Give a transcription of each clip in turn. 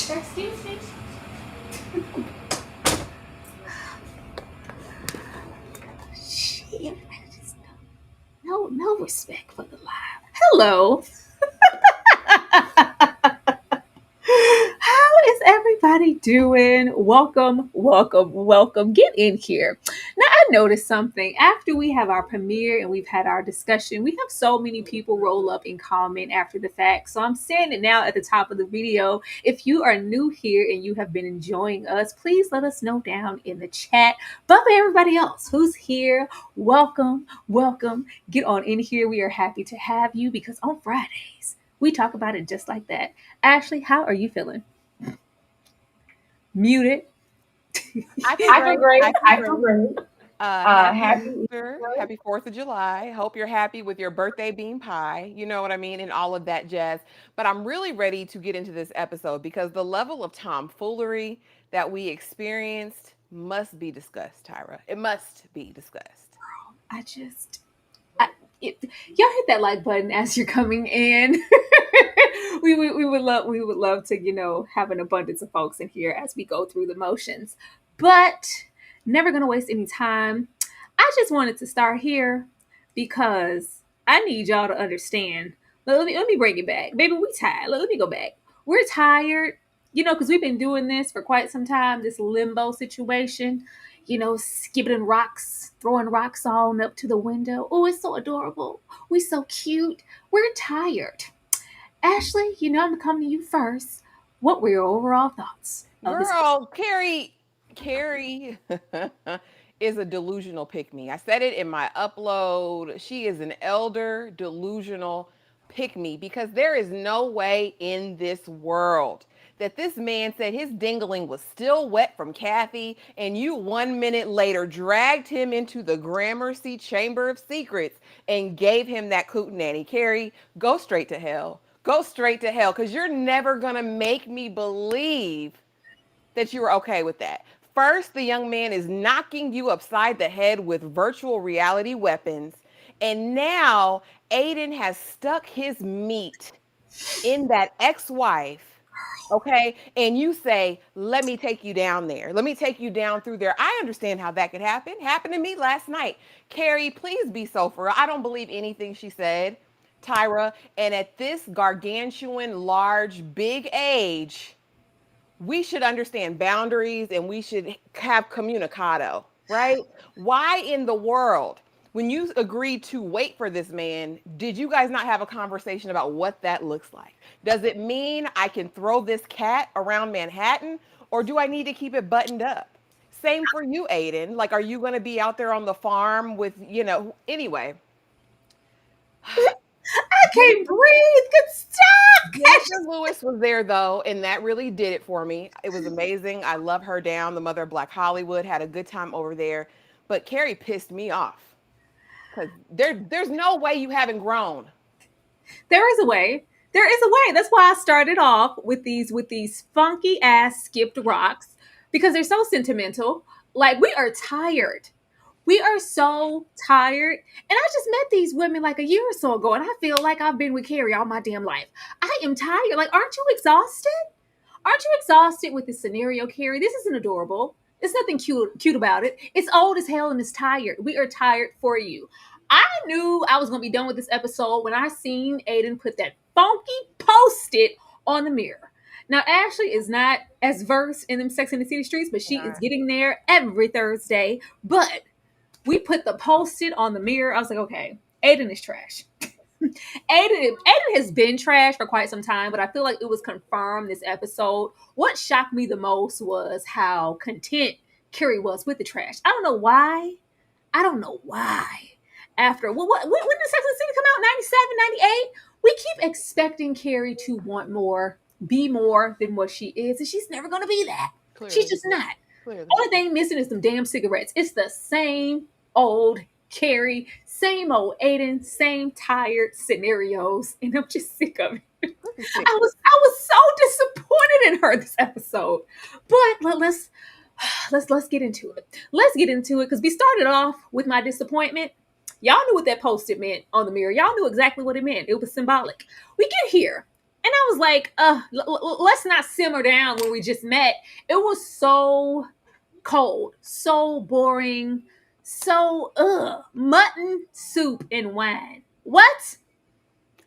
Excuse me. Shit, just no respect for the live. Hello. How is everybody doing? Welcome, welcome, welcome. Get in here. Now, I noticed something. After we have our premiere and we've had our discussion, we have so many people roll up and comment after the fact. So I'm saying it now at the top of the video. If you are new here and you have been enjoying us, please let us know down in the chat. But for everybody else who's here, welcome, welcome. Get on in here. We are happy to have you because on Fridays, we talk about it just like that. Ashley, how are you feeling? Muted. I feel I great. feel great. I feel I feel great. great. Happy Happy. Easter. Happy 4th of July. Hope you're happy with your birthday bean pie. You know what I mean? And all of that jazz. But I'm really ready to get into this episode because the level of tomfoolery that we experienced must be discussed, Tyra. It must be discussed. I just, I, y'all hit that like button as you're coming in. we would love to have an abundance of folks in here as we go through the motions, but never gonna waste any time. I just wanted to start here because I need y'all to understand. Let me bring it back, baby. We tired. Let me go back. We're tired, because we've been doing this for quite some time. This limbo situation, skipping rocks, throwing rocks on up to the window. Oh, it's so adorable. We so cute. We're tired. Ashley, I'm coming to you first. What were your overall thoughts of this episode? Girl, Carrie is a delusional pick me. I said it in my upload. She is an elder delusional pick me because there is no way in this world that this man said his dingling was still wet from Kathy, and you 1 minute later dragged him into the Gramercy Chamber of Secrets and gave him that cootenanny. Carrie, go straight to hell. Go straight to hell because you're never going to make me believe that you were okay with that. First, the young man is knocking you upside the head with virtual reality weapons. And now Aiden has stuck his meat in that ex wife. Okay. And you say, let me take you down there. Let me take you down through there. I understand how that could happen. Happened to me last night. Carrie, please be so for real. I don't believe anything she said, Tyra. And at this gargantuan, large, big age, we should understand boundaries and we should have communicado, right? Why in the world, when you agreed to wait for this man, did you guys not have a conversation about what that looks like? Does it mean I can throw this cat around Manhattan or do I need to keep it buttoned up? Same for you, Aiden. Like, are you going to be out there on the farm with, anyway? I can't breathe. Good stuff. Jennifer Lewis was there though, and that really did it for me. It was amazing. I love her down. The mother of Black Hollywood had a good time over there, but Carrie pissed me off because there's no way you haven't grown. There is a way. There is a way. That's why I started off with these funky ass skipped rocks because they're so sentimental. Like we are tired. We are so tired. And I just met these women like a year or so ago, and I feel like I've been with Carrie all my damn life. I am tired. Like, aren't you exhausted? Aren't you exhausted with this scenario, Carrie? This isn't adorable. There's nothing cute about it. It's old as hell and it's tired. We are tired for you. I knew I was gonna be done with this episode when I seen Aiden put that funky post-it on the mirror. Now Ashley is not as versed in them Sex and the City streets, but she is getting there every Thursday. But we put the post-it on the mirror. I was like, okay, Aiden is trash. Aiden has been trash for quite some time, but I feel like it was confirmed this episode. What shocked me the most was how content Carrie was with the trash. I don't know why. I don't know why. After when did Sex and the City come out? 97, 98? We keep expecting Carrie to want more, be more than what she is, and she's never gonna be that. Clearly. She's just not. Clearly. Only thing missing is some damn cigarettes. It's the same old Carrie, same old Aiden, same tired scenarios, and I'm just sick of it. I was so disappointed in her this episode. But let's get into it. Let's get into it because we started off with my disappointment. Y'all knew what that post-it meant on the mirror. Y'all knew exactly what it meant. It was symbolic. We get here, And I was like, let's not simmer down when we just met. It was so cold, so boring, so mutton soup and wine. What?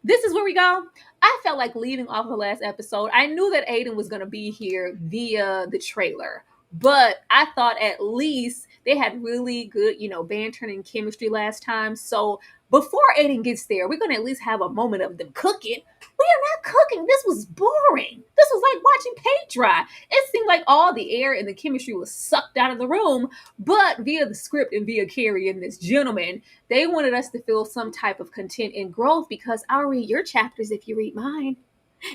This is where we go. I felt like leaving off the last episode. I knew that Aiden was going to be here via the trailer, but I thought at least they had really good, banter and chemistry last time. So before Aiden gets there, we're going to at least have a moment of them cooking. We are not cooking. This was boring. This was like watching paint dry. It seemed like all the air and the chemistry was sucked out of the room, but via the script and via Carrie and this gentleman, they wanted us to feel some type of content and growth because I'll read your chapters if you read mine.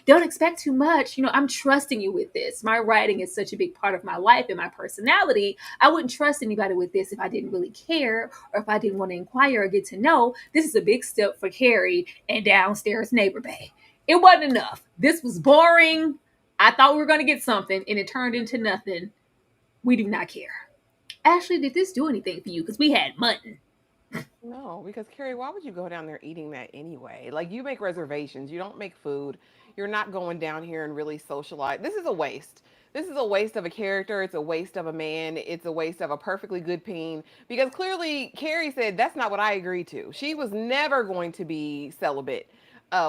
Don't expect too much. I'm trusting you with this. My writing is such a big part of my life and my personality. I wouldn't trust anybody with this if I didn't really care or if I didn't want to inquire or get to know. This is a big step for Carrie and downstairs neighbor Bay. It wasn't enough. This was boring. I thought we were going to get something and it turned into nothing. We do not care. Ashley, did this do anything for you? Because we had mutton. No, because Carrie, why would you go down there eating that anyway? Like, you make reservations, you don't make food. You're not going down here and really socialize. This is a waste. This is a waste of a character. It's a waste of a man. It's a waste of a perfectly good peen. Because clearly, Carrie said that's not what I agreed to. She was never going to be celibate,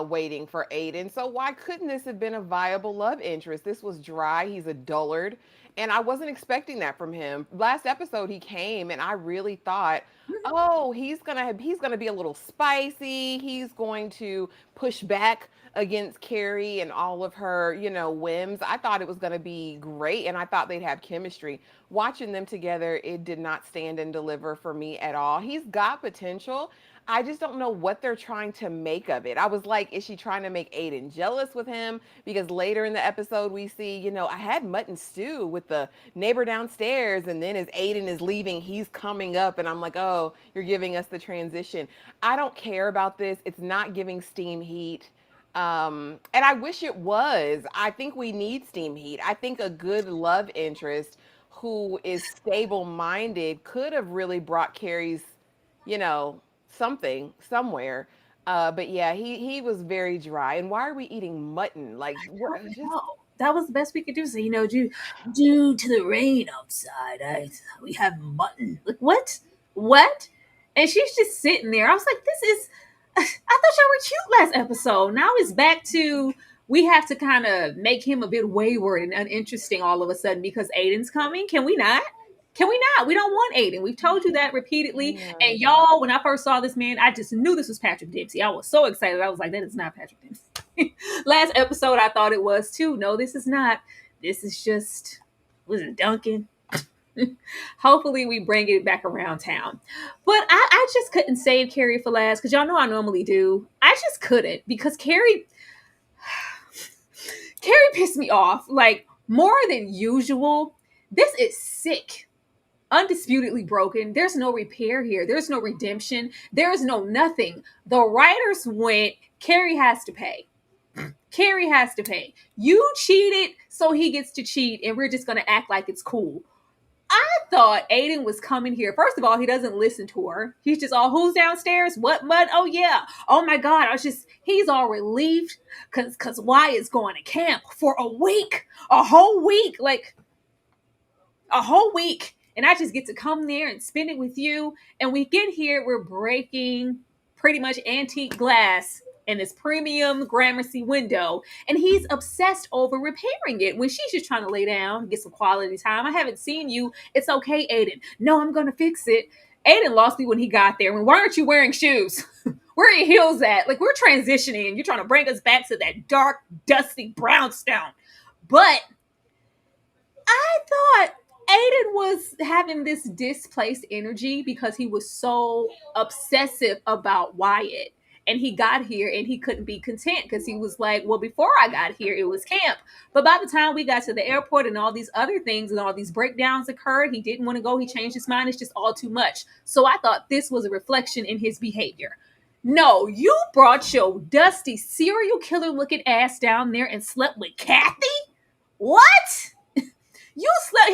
waiting for Aiden. So why couldn't this have been a viable love interest? This was dry. He's a dullard, and I wasn't expecting that from him. Last episode, he came, and I really thought, oh, he's gonna be a little spicy. He's going to push back against Carrie and all of her, whims. I thought it was gonna be great, and I thought they'd have chemistry. Watching them together, it did not stand and deliver for me at all. He's got potential. I just don't know what they're trying to make of it. I was like, is she trying to make Aiden jealous with him? Because later in the episode, we see, I had mutton stew with the neighbor downstairs, and then as Aiden is leaving, he's coming up, and I'm like, oh, you're giving us the transition. I don't care about this. It's not giving steam heat. And I wish it was. I think we need steam heat. I think a good love interest who is stable minded could have really brought Carrie's, something somewhere. But yeah, he was very dry. And why are we eating mutton? Like, what? Just No, that was the best we could do. So, due to the rain outside, we have mutton. Like, what? What? And she's just sitting there. I was like, this is. I thought y'all were cute last episode. Now it's back to we have to kind of make him a bit wayward and uninteresting all of a sudden because Aiden's coming. Can we not? Can we not? We don't want Aiden. We've told you that repeatedly. yeah. And y'all, when I first saw this man, I just knew this was Patrick Dempsey. I was so excited. I was like, that is not Patrick Dempsey. Last episode, I thought it was too. No, this is not. This is just, was it Duncan? Hopefully, we bring it back around town. But I just couldn't save Carrie for last because y'all know I normally do. I just couldn't because Carrie pissed me off like more than usual. This is sick, undisputedly broken. There's no repair here. There's no redemption. There's no nothing. The writers went, Carrie has to pay. Carrie has to pay. You cheated, so he gets to cheat, and we're just going to act like it's cool. I thought Aiden was coming here. First of all, he doesn't listen to her. He's just all, who's downstairs? What mud? Oh, yeah. Oh, my God. He's all relieved because Wyatt is going to camp for a week, a whole week. Like, a whole week, and I just get to come there and spend it with you. And we get here, we're breaking pretty much antique glass in this premium Gramercy window, and he's obsessed over repairing it when she's just trying to lay down, get some quality time. I haven't seen you. It's okay, Aiden. No, I'm gonna fix it. Aiden lost me when he got there. Why aren't you wearing shoes? Where are your heels at? Like, we're transitioning. You're trying to bring us back to that dark, dusty brownstone. But I thought Aiden was having this displaced energy because he was so obsessive about Wyatt. And he got here and he couldn't be content because he was like, well, before I got here, it was camp. But by the time we got to the airport and all these other things and all these breakdowns occurred, he didn't want to go. He changed his mind. It's just all too much. So I thought this was a reflection in his behavior. No, you brought your dusty serial killer looking ass down there and slept with Kathy? What? You slept.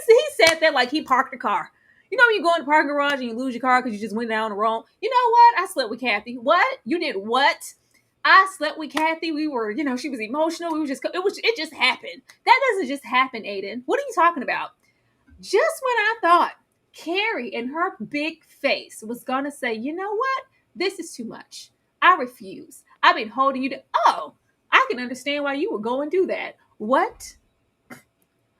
He said that like he parked the car. You know when you go in the parking garage and you lose your car because you just went down the wrong. You know what? I slept with Kathy. What? You did what? I slept with Kathy. We were, she was emotional. It just happened. That doesn't just happen, Aiden. What are you talking about? Just when I thought Carrie in her big face was gonna say, you know what? This is too much. I refuse. I've been holding you to, oh, I can understand why you would go and do that. What?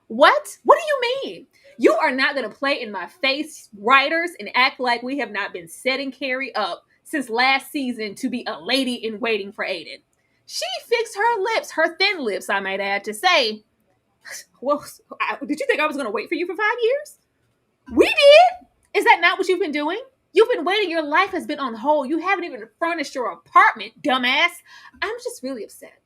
What? What do you mean? You are not going to play in my face, writers, and act like we have not been setting Carrie up since last season to be a lady in waiting for Aiden. She fixed her lips, her thin lips, I might add, to say, well, did you think I was going to wait for you for 5 years? We did. Is that not what you've been doing? You've been waiting. Your life has been on hold. You haven't even furnished your apartment, dumbass. I'm just really upset.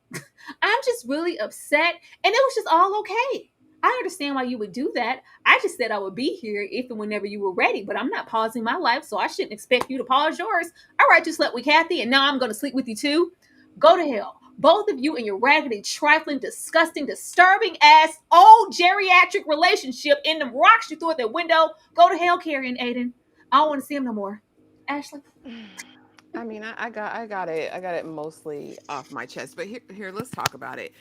I'm just really upset. And it was just all okay. I understand why you would do that. I just said I would be here if and whenever you were ready, but I'm not pausing my life, so I shouldn't expect you to pause yours. All right, you slept with Kathy, and now I'm going to sleep with you too. Go to hell. Both of you in your raggedy, trifling, disgusting, disturbing ass old geriatric relationship in them rocks you threw at the window. Go to hell, Carrie and Aiden. I don't want to see him no more. Ashley. I mean, I got it mostly off my chest. But here, let's talk about it.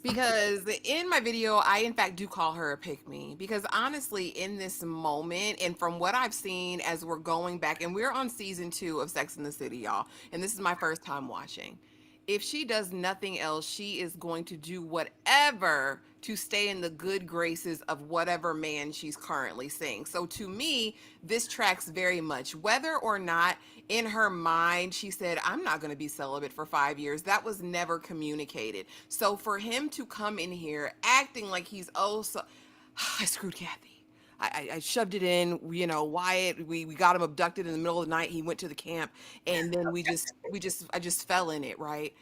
Because in my video, I in fact do call her a pick me. Because honestly, in this moment, and from what I've seen as we're going back, and we're on season 2 of Sex in the City, y'all, and this is my first time watching. If she does nothing else, she is going to do whatever to stay in the good graces of whatever man she's currently seeing. So to me, this tracks very much. Whether or not in her mind she said, I'm not going to be celibate for 5 years, that was never communicated. So for him to come in here acting like he's, oh, so I screwed Kathy. I shoved it in, Wyatt, we got him abducted in the middle of the night. He went to the camp, and then I just fell in it, right?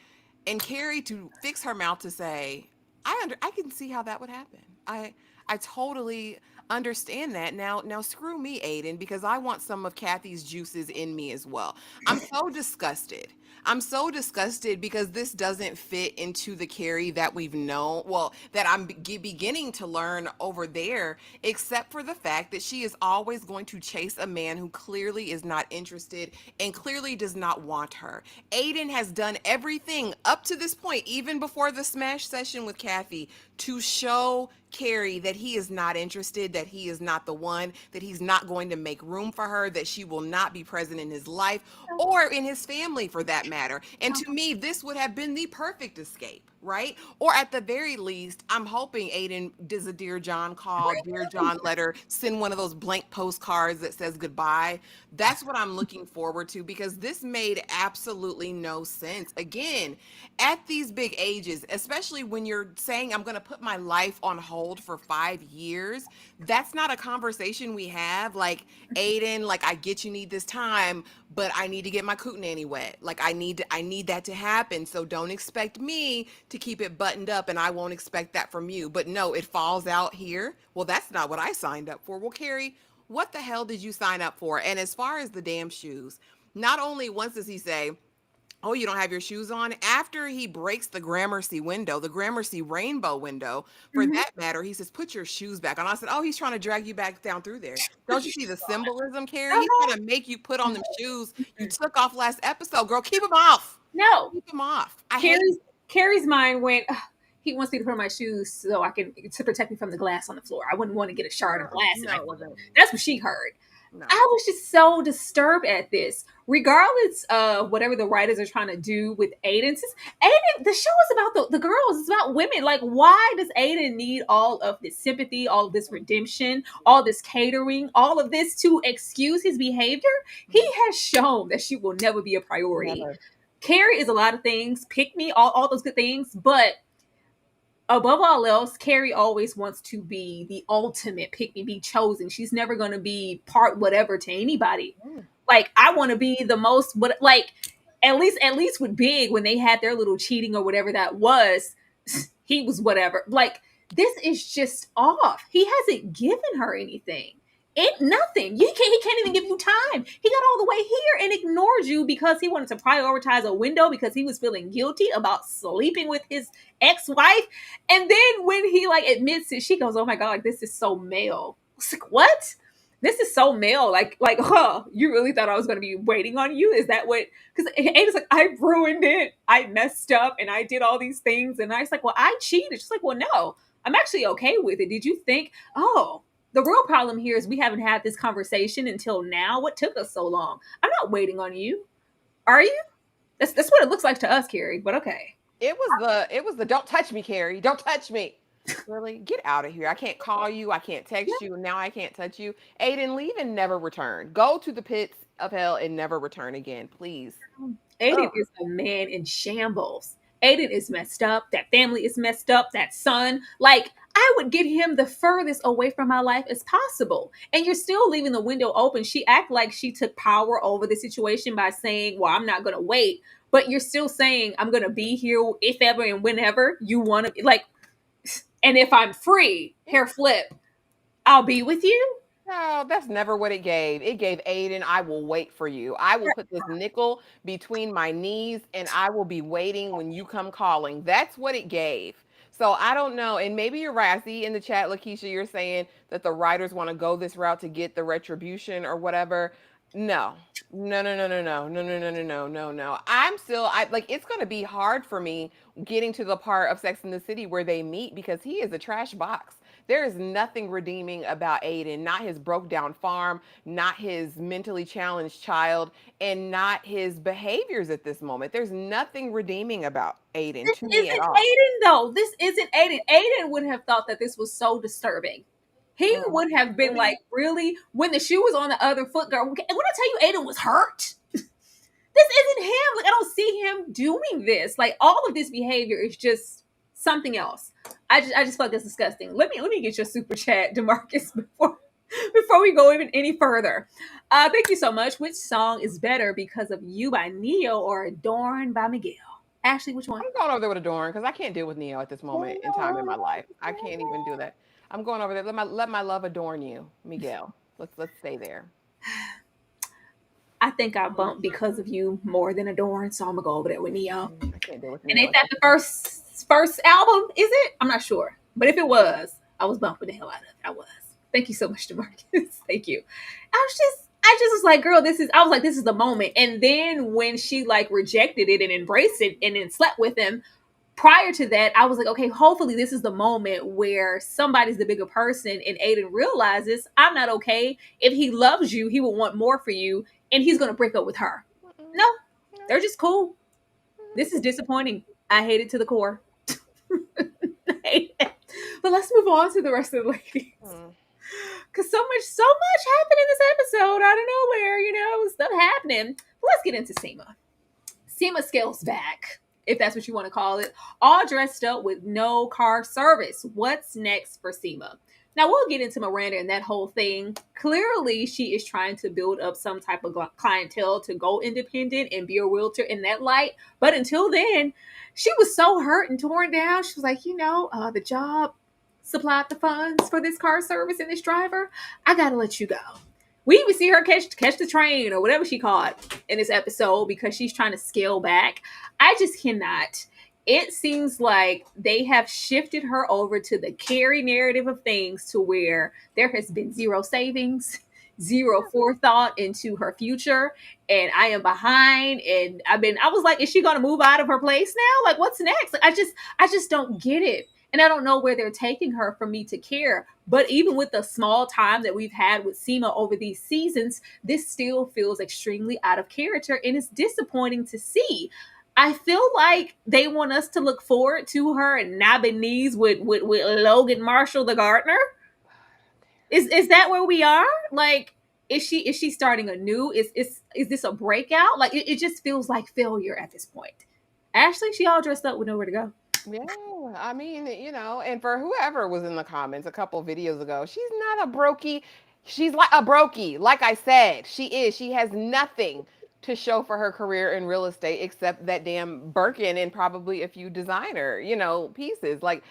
And Carrie to fix her mouth to say, I can see how that would happen. I totally understand that. Now screw me, Aiden, because I want some of Kathy's juices in me as well. I'm so disgusted. I'm so disgusted because this doesn't fit into the Carrie that we've known, well, that I'm beginning to learn over there, except for the fact that she is always going to chase a man who clearly is not interested and clearly does not want her. Aiden has done everything up to this point, even before the smash session with Kathy, to show Carrie that he is not interested, that he is not the one, that he's not going to make room for her, that she will not be present in his life or in his family for that matter. And to me, this would have been the perfect escape, right? Or at the very least, I'm hoping Aiden does a Dear John call, Dear John letter, send one of those blank postcards that says goodbye. That's what I'm looking forward to, because this made absolutely no sense. Again, at these big ages, especially when you're saying, I'm going to put my life on hold for 5 years, that's not a conversation we have. Like, Aiden, like, I get you need this time, but I need to get my cootenanny wet. Like, I need that to happen. So don't expect me to keep it buttoned up, and I won't expect that from you. But no, it falls out here. Well, that's not what I signed up for. Well, Carrie, what the hell did you sign up for? And as far as the damn shoes, not only once does he say, oh, you don't have your shoes on? After he breaks the Gramercy window, the Gramercy rainbow window, for Mm-hmm. that matter, he says, put your shoes back on. I said, oh, he's trying to drag you back down through there. Don't you see the symbolism, Carrie? He's Uh-huh. trying to make you put on them shoes you took off last episode. Girl, keep them off. No. Keep them off. I hate Carrie's mind went, "Ugh, he wants me to put on my shoes so I can to protect me from the glass on the floor. I wouldn't want to get a shard of glass in my no, foot." no, That's what she heard. no. I was just so disturbed at this. Regardless of whatever the writers are trying to do with Aiden, since Aiden, the show is about the girls, it's about women. Like, why does Aiden need all of this sympathy, all of this redemption, all this catering, all of this to excuse his behavior? He has shown that she will never be a priority. Never. Carrie is a lot of things, pick me, all those good things, but above all else, Carrie always wants to be the ultimate pick me, be chosen. She's never going to be part whatever to anybody. Mm. Like, I want to be the most, but like, at least with Big, when they had their little cheating or whatever that was, he was whatever. Like, this is just off. He hasn't given her anything. It nothing. He can't even give you time. He got all the way here and ignored you because he wanted to prioritize a window because he was feeling guilty about sleeping with his ex-wife. And then when he like admits it, she goes, "Oh my god, like, this is so male." I was like, what? this is so male. Like, huh? You really thought I was going to be waiting on you? Is that what? Because Ada's like, I ruined it. I messed up, and I did all these things. And I was like, well, I cheated. She's like, well, no, I'm actually okay with it. Did you think? Oh, the real problem here is we haven't had this conversation until now. What took us so long? I'm not waiting on you. Are you? That's what it looks like to us, Carrie. But okay. It was the don't touch me, Carrie. Don't touch me. Really? Get out of here. I can't call you. I can't text you. And now I can't touch you. Aiden, leave and never return. Go to the pits of hell and never return again, please. Aiden Ugh. is a man in shambles. Aiden is messed up. That family is messed up. That son, like, I would get him the furthest away from my life as possible. And you're still leaving the window open. She act like she took power over the situation by saying, "Well, I'm not going to wait." But you're still saying, "I'm going to be here if ever and whenever you want to." Like, and if I'm free, hair flip, I'll be with you. No, that's never what it gave. It gave Aiden, I will wait for you. I will put this nickel between my knees and I will be waiting when you come calling. That's what it gave. So I don't know. And maybe you're right. I see in the chat, Lakeisha, you're saying that the writers want to go this route to get the retribution or whatever. No. No, no, no, no, no, no, no, no, no, no, no, no. I like it's gonna be hard for me getting to the part of Sex in the City where they meet because he is a trash box. There is nothing redeeming about Aiden, not his broke down farm, not his mentally challenged child, and not his behaviors at this moment. There's nothing redeeming about Aiden This to me at isn't all. Aiden, though. This isn't Aiden. Aiden would have thought that this was so disturbing. He Mm. would have been like, really? When the shoe was on the other foot, girl, when I tell you Aiden was hurt, this isn't him. Like, I don't see him doing this. Like, all of this behavior is just something else. I just feel like it's disgusting. Let me get your super chat, Demarcus, before we go even any further. Thank you so much. Which song is better, Because of You by Neo or Adorn by Miguel? Ashley, which one? I'm going over there with Adorn because I can't deal with Neo at this moment in time in my life. I can't even do that. I'm going over there. Let my love adorn you, Miguel. Let's stay there. I think I bumped Because of You more than Adorn, so I'm gonna go over there with Neo. I can't deal with And Neo ain't at that this the moment. first album? Is it? I'm not sure, but if it was, I was bumping the hell out of it. I was. Thank you so much, Demarcus. Thank you. I just was like, girl, this is. I was like, this is the moment. And then when she like rejected it and embraced it and then slept with him, prior to that, I was like, okay, hopefully this is the moment where somebody's the bigger person and Aiden realizes I'm not okay. If he loves you, he will want more for you, and he's gonna break up with her. Mm-mm. No, No. they're just cool. This is disappointing. I hate it to the core. I hate it. But let's move on to the rest of the ladies. Mm. Cause so much happened in this episode out of nowhere, stuff happening. But let's get into Seema. Seema scales back, if that's what you want to call it, all dressed up with no car service. What's next for Seema? Now we'll get into Miranda and that whole thing. Clearly, she is trying to build up some type of clientele to go independent and be a realtor in that light. But until then, she was so hurt and torn down. She was like, the job supplied the funds for this car service and this driver. I gotta let you go. We even see her catch the train or whatever she caught in this episode because she's trying to scale back. I just cannot. It seems like they have shifted her over to the Carrie narrative of things to where there has been zero savings, zero forethought into her future, and I am behind. And I was like, is she gonna move out of her place now? Like, what's next? Like, I just don't get it. And I don't know where they're taking her for me to care. But even with the small time that we've had with Seema over these seasons, this still feels extremely out of character and it's disappointing to see. I feel like they want us to look forward to her and knobbing knees with Logan Marshall, the gardener. Is that where we are? Like, is she starting anew? Is this a breakout? Like, it just feels like failure at this point. Ashley, she all dressed up with nowhere to go. Yeah, I mean, and for whoever was in the comments a couple videos ago, she's not a brokey. She's like a brokey. Like I said, she is. She has nothing to show for her career in real estate except that damn Birkin and probably a few designer, pieces. Like,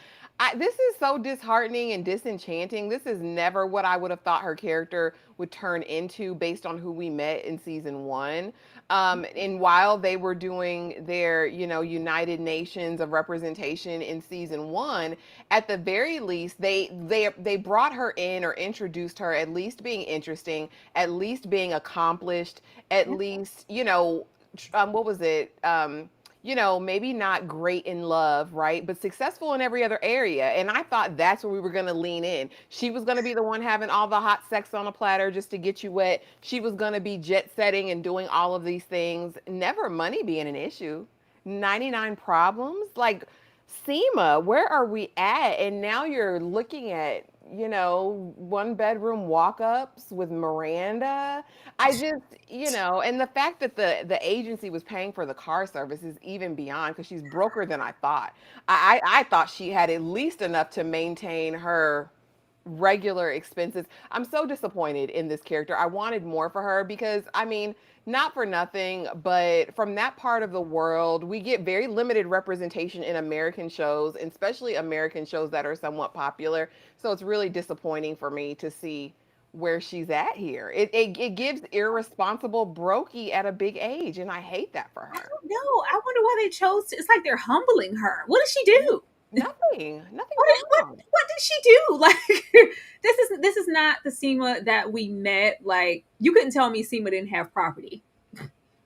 this is so disheartening and disenchanting. This is never what I would have thought her character would turn into based on who we met in season one. And while they were doing their, United Nations of representation in season one, at the very least, they brought her in or introduced her at least being interesting, at least being accomplished, at Yeah. least, what was it? Maybe not great in love, right? But successful in every other area. And I thought that's where we were going to lean in. She was going to be the one having all the hot sex on a platter just to get you wet. She was going to be jet setting and doing all of these things. Never money being an issue. 99 problems. Like, Seema, where are we at? And now you're looking at, one bedroom walk ups with Miranda. I just, and the fact that the agency was paying for the car service is even beyond because she's broker than I thought. I thought she had at least enough to maintain her regular expenses. I'm so disappointed in this character. I wanted more for her because, I mean, not for nothing, but from that part of the world, we get very limited representation in American shows, and especially American shows that are somewhat popular. So it's really disappointing for me to see where she's at here. It gives irresponsible brokey at a big age, and I hate that for I her. don't know. I wonder why they chose to. It's like they're humbling her. What did she do? Nothing wrong. What did she do? Like this is not the Seema that we met. Like you couldn't tell me Seema didn't have property.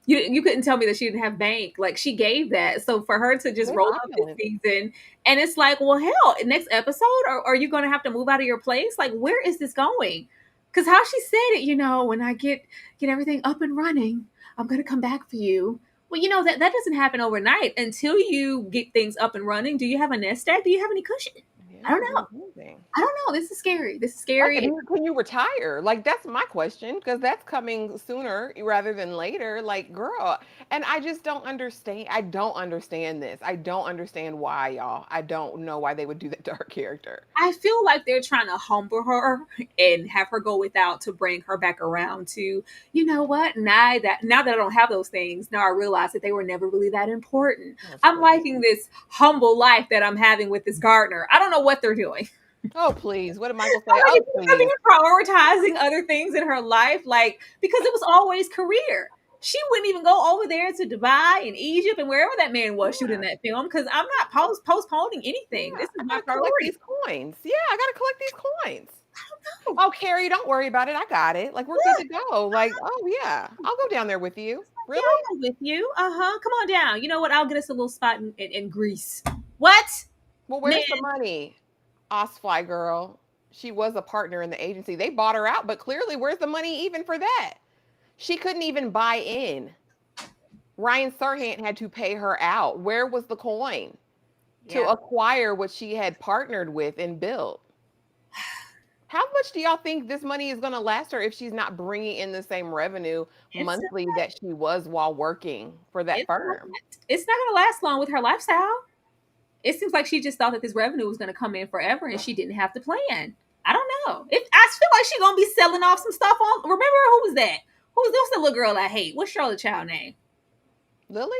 You couldn't tell me that she didn't have bank. Like she gave that. So for her to just They're roll up this opulent. season, and it's like, well, hell, next episode, are you going to have to move out of your place? Like, where is this going? Because how she said it, when I get everything up and running, I'm going to come back for you. Well, that doesn't happen overnight until you get things up and running. Do you have a nest egg? Do you have any cushion? I Yeah, don't know. amazing. I don't know. This is scary. This is Like, scary. can you retire? Like, that's my question because that's coming sooner rather than later. Like, girl, and I just don't understand. I don't understand this. I don't understand why, y'all. I don't know why they would do that to her character. I feel like they're trying to humble her and have her go without to bring her back around to, you know what? Now that I don't have those things, now I realize that they were never really that important. Oh, I'm please. liking this humble life that I'm having with this gardener. I don't know what they're doing. Oh, please. What did Michael I'm say? like, Oh, it seems like please. they're prioritizing other things in her life, like because it was always career. She wouldn't even go over there to Dubai and Egypt and wherever that man was shooting Yeah. that film because I'm not postponing anything. Yeah. This is I my gotta collect priority. these coins. Yeah, I gotta collect these coins. Oh, Oh, Carrie, don't worry about it. I got it. Like, we're good to go. Like, oh yeah, I'll go down there with you. yeah, Really? I'll go with you. Come on down. You know what? I'll get us a little spot in Greece. What? Well, Man, where's the money? Osfly girl. She was a partner in the agency. They bought her out, but clearly, where's the money even for that? She couldn't even buy in. Ryan Serhant had to pay her out. Where was the coin to yeah. acquire what she had partnered with and built? How much do y'all think this money is going to last her if she's not bringing in the same revenue It's monthly that she was while working for that it's not, firm? it's not gonna last long with her lifestyle. It seems like she just thought that this revenue was gonna come in forever and she didn't have to plan. I don't know. I feel like she's gonna be selling off some stuff on. Remember who was that? Who's the little girl I hate? What's Charlotte Child name? Lily?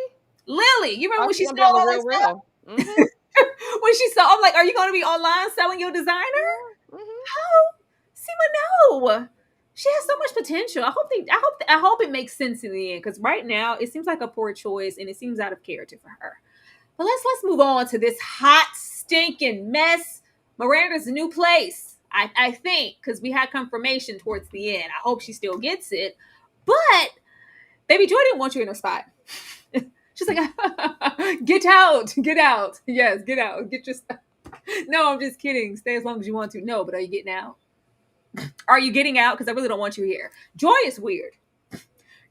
Lily. You remember Oh, when she's she going to be sold on the all that real stuff? real. Mm-hmm. When she saw, I'm like, are you gonna be online selling your designer? Yeah. Mm-hmm. Oh, Seema, no. She has so much potential. I hope it makes sense in the end. Because right now it seems like a poor choice and it seems out of character for her. But let's move on to this hot stinking mess. Miranda's new place. I think because we had confirmation towards the end. I hope she still gets it. But baby Joy didn't want you in her spot. She's like, get out, get out. Yes, get out. Get your stuff. No, I'm just kidding. Stay as long as you want to. No, but are you getting out? Are you getting out? Because I really don't want you here. Joy is weird.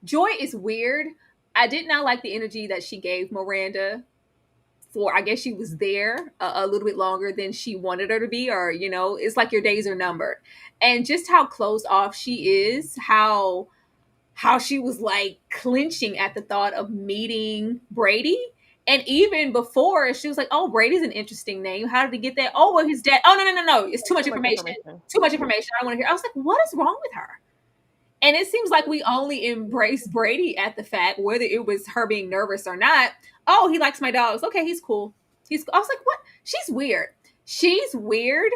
Joy is weird. I did not like the energy that she gave Miranda for, I guess she was there a little bit longer than she wanted her to be, or, it's like your days are numbered. And just how closed off she is, how she was like clenching at the thought of meeting Brady. And even before, she was like, "Oh, Brady's an interesting name. How did he get that? Oh, well, his dad. Oh, no, no, no, no. It's too much Too much information. information. Too much information. I don't want to hear." I was like, "What is wrong with her?" And it seems like we only embrace Brady at the fact, whether it was her being nervous or not. Oh, he likes my dogs. Okay, he's cool. I was like, what? She's weird. She's weird.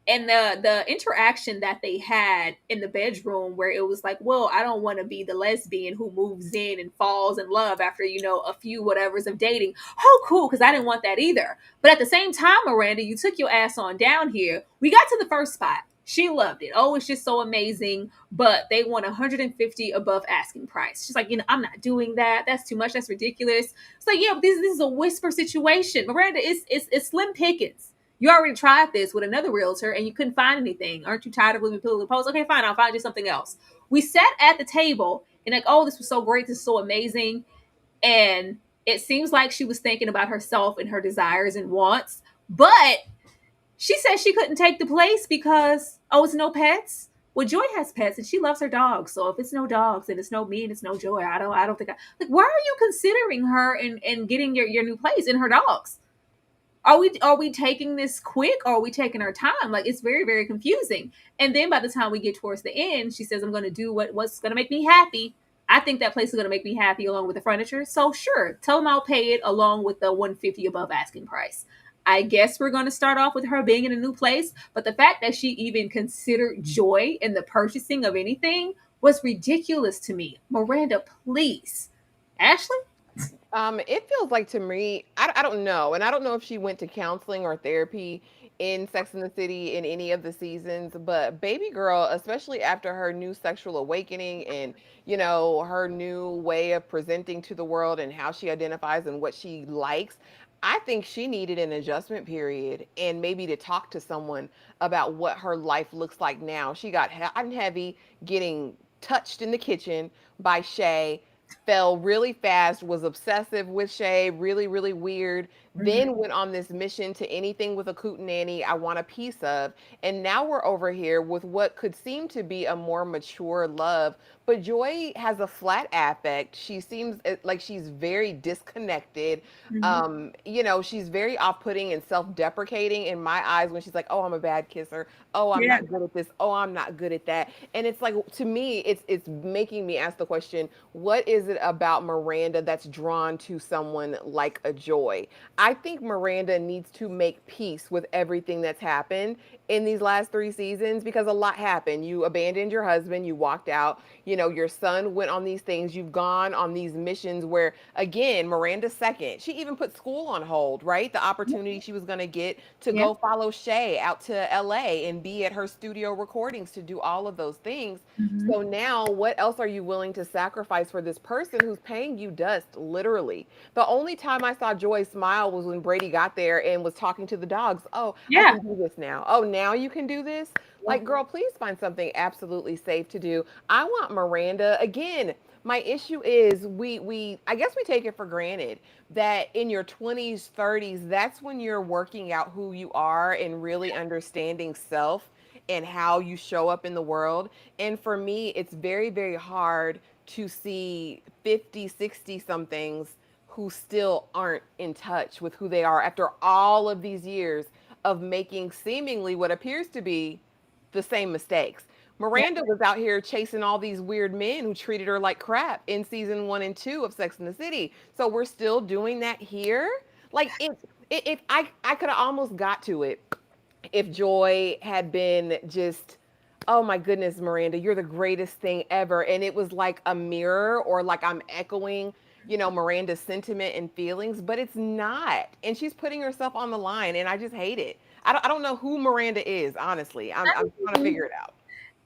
And the interaction that they had in the bedroom, where it was like, well, I don't want to be the lesbian who moves in and falls in love after, a few whatevers of dating. Oh, cool, because I didn't want that either. But at the same time, Miranda, you took your ass on down here. We got to the first spot. She loved it. Oh, it's just so amazing. But they want 150 above asking price. She's like, I'm not doing that. That's too much. That's ridiculous. It's like, yeah, but this is a whisper situation. Miranda, it's slim pickings. You already tried this with another realtor and you couldn't find anything. Aren't you tired of living pillow to post? Okay, fine, I'll find you something else. We sat at the table and like, oh, this was so great, this is so amazing. And it seems like she was thinking about herself and her desires and wants, but she said she couldn't take the place because, oh, it's no pets. Well, Joy has pets and she loves her dogs. So if it's no dogs and it's no me and it's no Joy, I don't think like, why are you considering her and getting your new place in her dogs? Are we taking this quick, or are we taking our time? Like, it's very, very confusing. And then by the time we get towards the end, she says, I'm going to do what's going to make me happy. I think that place is going to make me happy along with the furniture. So sure, tell them I'll pay it along with the 150 above asking price. I guess we're going to start off with her being in a new place, but the fact that she even considered joy in the purchasing of anything was ridiculous to me. Miranda, please. Ashley? It feels like to me, I don't know. And I don't know if she went to counseling or therapy in Sex and the City in any of the seasons, but baby girl, especially after her new sexual awakening and, her new way of presenting to the world and how she identifies and what she likes, I think she needed an adjustment period and maybe to talk to someone about what her life looks like now. She got hot and heavy getting touched in the kitchen by Shay, fell really fast, was obsessive with Shay, really, really weird, then went on this mission to anything with a Nanny I want a piece of. And now we're over here with what could seem to be a more mature love. But Joy has a flat affect. She seems like she's very disconnected. Mm-hmm. She's very off-putting and self-deprecating in my eyes when she's like, "Oh, I'm a bad kisser. Oh, I'm Yeah. not good at this. Oh, I'm not good at that." And it's like, to me, it's making me ask the question, what is it about Miranda that's drawn to someone like a Joy? I think Miranda needs to make peace with everything that's happened in these last 3 seasons because a lot happened. You abandoned your husband, you walked out, your son went on these things, you've gone on these missions where, again, Miranda's second. She even put school on hold, right? The opportunity she was going to get to Yeah. go follow Shay out to LA and be at her studio recordings to do all of those things. Mm-hmm. So now, what else are you willing to sacrifice for this person who's paying you dust, literally? The only time I saw Joy smile was when Brady got there and was talking to the dogs. Oh, I Yeah. can do this now. Oh, now you can do this? Yeah. Like, girl, please find something absolutely safe to do. I want Miranda again. My issue is we I guess we take it for granted that in your 20s, 30s, that's when you're working out who you are and really understanding self and how you show up in the world. And for me, it's very, very hard to see 50, 60 somethings who still aren't in touch with who they are after all of these years of making seemingly what appears to be the same mistakes. Yeah. Miranda was out here chasing all these weird men who treated her like crap in season 1 and 2 of Sex and the City. So we're still doing that here. Like, if I could have almost got to it if Joy had been just, oh my goodness, Miranda, you're the greatest thing ever. And it was like a mirror or like I'm echoing, Miranda's sentiment and feelings, but it's not. And she's putting herself on the line and I just hate it. I don't know who Miranda is, honestly. I'm trying to figure it out.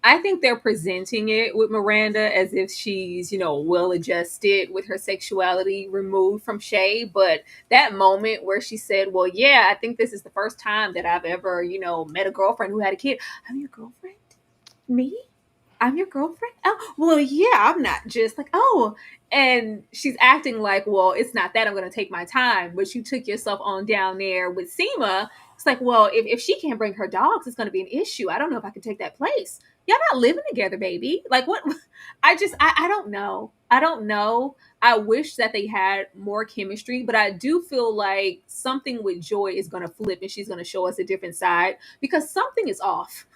I think they're presenting it with Miranda as if she's, well adjusted with her sexuality removed from Shay. But that moment where she said, well, yeah, I think this is the first time that I've ever, met a girlfriend who had a kid. I'm your girlfriend? Me? I'm your girlfriend? Oh, well, yeah, I'm not just like, oh. And she's acting like, well, it's not that I'm going to take my time, but you took yourself on down there with Seema. It's like, well, if she can't bring her dogs, it's going to be an issue. I don't know if I can take that place. Y'all not living together, baby. Like, what? I don't know. I don't know. I wish that they had more chemistry, but I do feel like something with Joy is going to flip and she's going to show us a different side because something is off.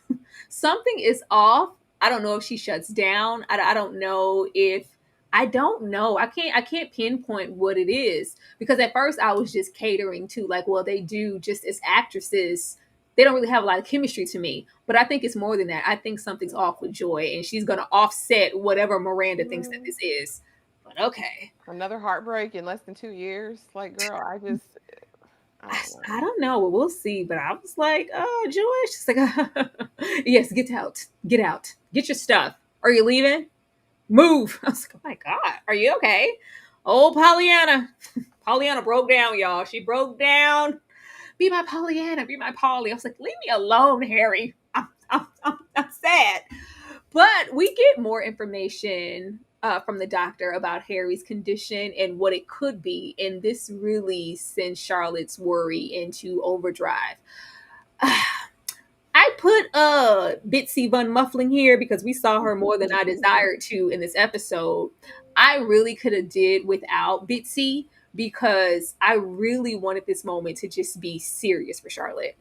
Something is off. I don't know if she shuts down. I don't know if I don't know. I can't pinpoint what it is because at first I was just catering to like, well, they do just as actresses they don't really have a lot of chemistry to me. But I think it's more than that. I think something's off with Joy, and she's gonna offset whatever Miranda thinks that Mm, this is. But okay. another heartbreak in less than 2 years. Like, girl, I I, don't I know. don't know. We'll see. But I was like, oh, Joy. She's like, yes, get out. Get out. Get your stuff. Are you leaving? Move. I was like, oh my God. Are you okay? Oh, Pollyanna. Pollyanna broke down, y'all. She broke down. Be my Pollyanna. Be my Polly. I was like, leave me alone, Harry. I'm sad. But we get more information from the doctor about Harry's condition and what it could be. And this really sends Charlotte's worry into overdrive. I put Bitsy Von Muffling here because we saw her more than I desired to in this episode. I really could have did without Bitsy because I really wanted this moment to just be serious for Charlotte.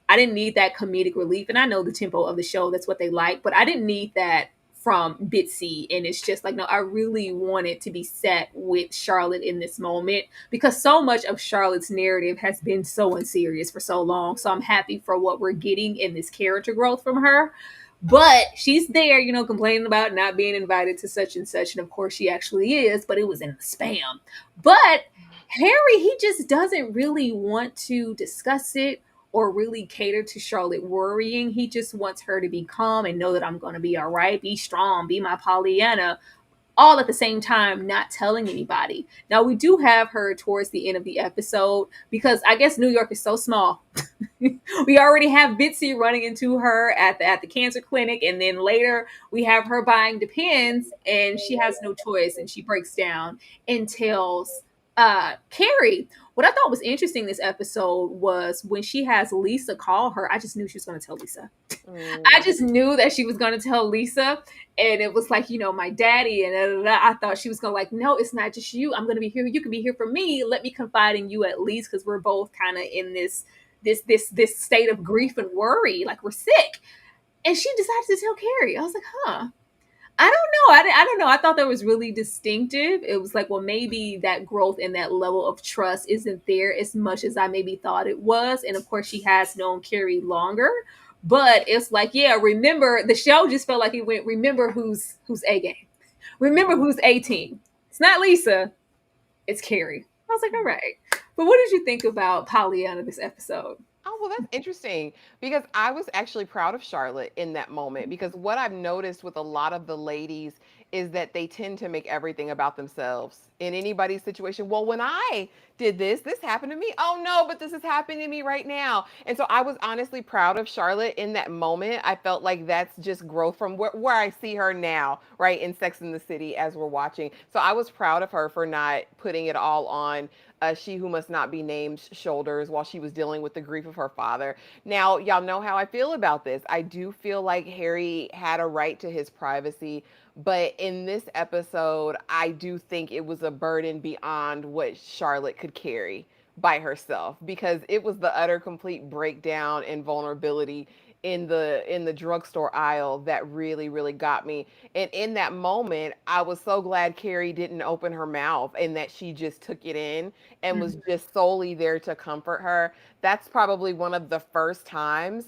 I didn't need that comedic relief. And I know the tempo of the show, that's what they like, but I didn't need that from Bitsy. And it's just like, no, I really wanted to be set with Charlotte in this moment because so much of Charlotte's narrative has been so unserious for so long. So I'm happy for what we're getting in this character growth from her. But she's there, complaining about not being invited to such and such. And of course, she actually is, but it was in the spam. But Harry, he just doesn't really want to discuss it or really cater to Charlotte worrying. He just wants her to be calm and know that I'm going to be all right, be strong, be my Pollyanna, all at the same time, not telling anybody. Now, we do have her towards the end of the episode because I guess New York is so small. We already have Bitsy running into her at the cancer clinic, and then later we have her buying Depends, and she has no choice, and she breaks down and tells Carrie. What I thought was interesting this episode was when she has Lisa call her. I just knew she was going to tell Lisa. I Mm. just knew that she was going to tell Lisa, and it was like, my daddy, and I thought she was going to like, no, it's not just you. I'm going to be here. You can be here for me. Let me confide in you at least because we're both kind of in this state of grief and worry, like we're sick. And she decided to tell Carrie. I was like, huh. I don't know. I don't know. I thought that was really distinctive. It was like, well, maybe that growth and that level of trust isn't there as much as I maybe thought it was. And of course, she has known Carrie longer. But it's like, yeah, remember the show just felt like it went, remember who's A game. Remember who's A team. It's not Lisa, it's Carrie. I was like, all right. But what did you think about Pollyanna this episode? Oh, well, that's interesting because I was actually proud of Charlotte in that moment because what I've noticed with a lot of the ladies is that they tend to make everything about themselves in anybody's situation. Well, when I did this happened to me. Oh no, but this is happening to me right now. And so I was honestly proud of Charlotte in that moment. I felt like that's just growth from where I see her now, right, in Sex and the City as we're watching. So I was proud of her for not putting it all on she who must not be named shoulders while she was dealing with the grief of her father. Now, y'all know how I feel about this. I do feel like Harry had a right to his privacy, but in this episode, I do think it was a burden beyond what Charlotte could carry by herself because it was the utter complete breakdown and vulnerability in the drugstore aisle that really got me. And in that moment, I was so glad Carrie didn't open her mouth and that she just took it in and was Mhm. just solely there to comfort her. That's probably one of the first times